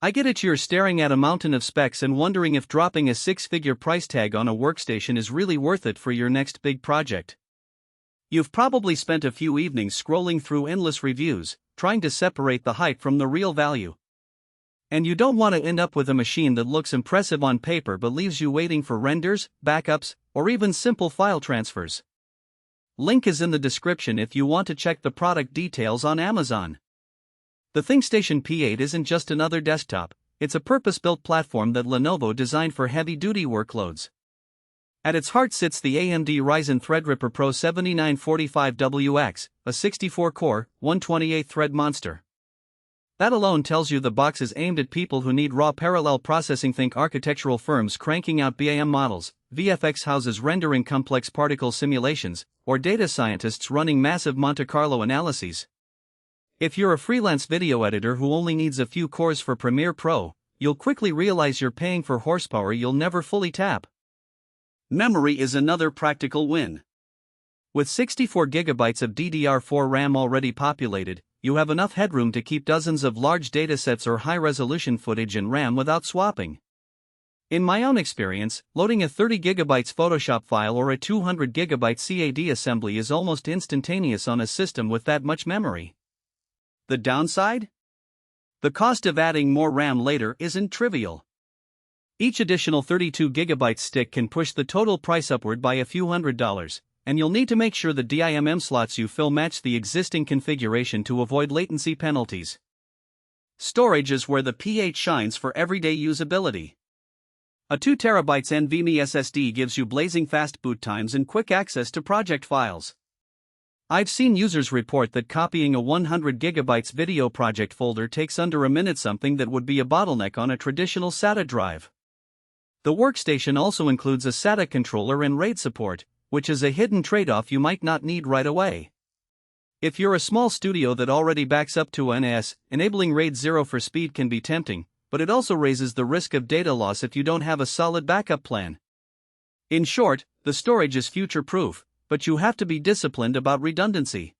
I get it, you're staring at a mountain of specs and wondering if dropping a six-figure price tag on a workstation is really worth it for your next big project. You've probably spent a few evenings scrolling through endless reviews, trying to separate the hype from the real value. And you don't want to end up with a machine that looks impressive on paper but leaves you waiting for renders, backups, or even simple file transfers. Link is in the description if you want to check the product details on Amazon. The ThinkStation P8 isn't just another desktop, it's a purpose-built platform that Lenovo designed for heavy-duty workloads. At its heart sits the AMD Ryzen Threadripper Pro 7945WX, a 64-core, 128-thread monster. That alone tells you the box is aimed at people who need raw parallel processing. Think architectural firms cranking out BIM models, VFX houses rendering complex particle simulations, or data scientists running massive Monte Carlo analyses. If you're a freelance video editor who only needs a few cores for Premiere Pro, you'll quickly realize you're paying for horsepower you'll never fully tap. Memory is another practical win. With 64 GB of DDR4 RAM already populated, you have enough headroom to keep dozens of large datasets or high-resolution footage in RAM without swapping. In my own experience, loading a 30 GB Photoshop file or a 200 GB CAD assembly is almost instantaneous on a system with that much memory. The downside? The cost of adding more RAM later isn't trivial. Each additional 32 GB stick can push the total price upward by a few $100s, and you'll need to make sure the DIMM slots you fill match the existing configuration to avoid latency penalties. Storage is where the P8 shines for everyday usability. A 2TB NVMe SSD gives you blazing fast boot times and quick access to project files. I've seen users report that copying a 100 GB video project folder takes under a minute, something that would be a bottleneck on a traditional SATA drive. The workstation also includes a SATA controller and RAID support, which is a hidden trade-off you might not need right away. If you're a small studio that already backs up to NAS, enabling RAID 0 for speed can be tempting, but it also raises the risk of data loss if you don't have a solid backup plan. In short, the storage is future-proof, but you have to be disciplined about redundancy.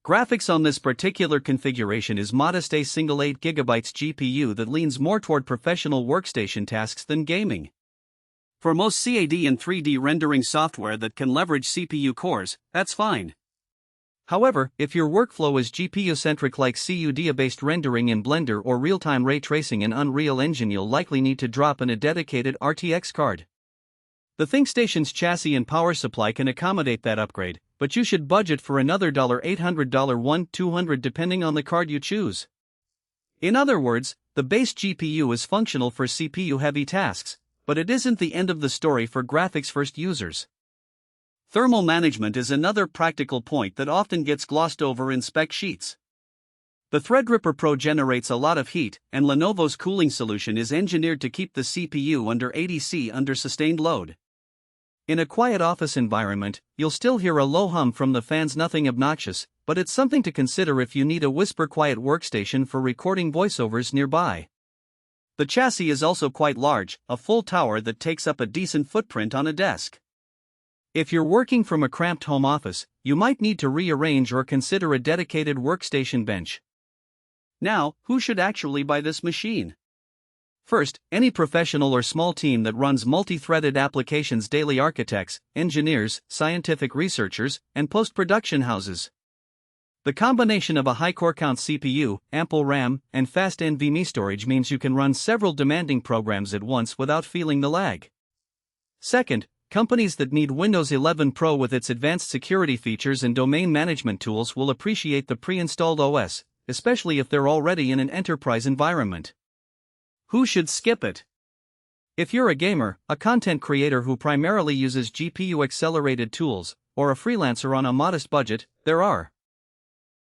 Graphics on this particular configuration is modest, a single 8 GB GPU that leans more toward professional workstation tasks than gaming. For most CAD and 3D rendering software that can leverage CPU cores, that's fine. However, if your workflow is GPU-centric like CUDA-based rendering in Blender or real-time ray tracing in Unreal Engine, you'll likely need to drop in a dedicated RTX card. The ThinkStation's chassis and power supply can accommodate that upgrade, but you should budget for another $800, $200 depending on the card you choose. In other words, the base GPU is functional for CPU-heavy tasks, but it isn't the end of the story for graphics-first users. Thermal management is another practical point that often gets glossed over in spec sheets. The Threadripper Pro generates a lot of heat, and Lenovo's cooling solution is engineered to keep the CPU under 80 C under sustained load. In a quiet office environment, you'll still hear a low hum from the fans, nothing obnoxious, but it's something to consider if you need a whisper-quiet workstation for recording voiceovers nearby. The chassis is also quite large, a full tower that takes up a decent footprint on a desk. If you're working from a cramped home office, you might need to rearrange or consider a dedicated workstation bench. Now, who should actually buy this machine? First, any professional or small team that runs multi-threaded applications daily: architects, engineers, scientific researchers, and post-production houses. The combination of a high core count CPU, ample RAM, and fast NVMe storage means you can run several demanding programs at once without feeling the lag. Second, companies that need Windows 11 Pro with its advanced security features and domain management tools will appreciate the pre-installed OS, especially if they're already in an enterprise environment. Who should skip it? If you're a gamer, a content creator who primarily uses GPU-accelerated tools, or a freelancer on a modest budget, there are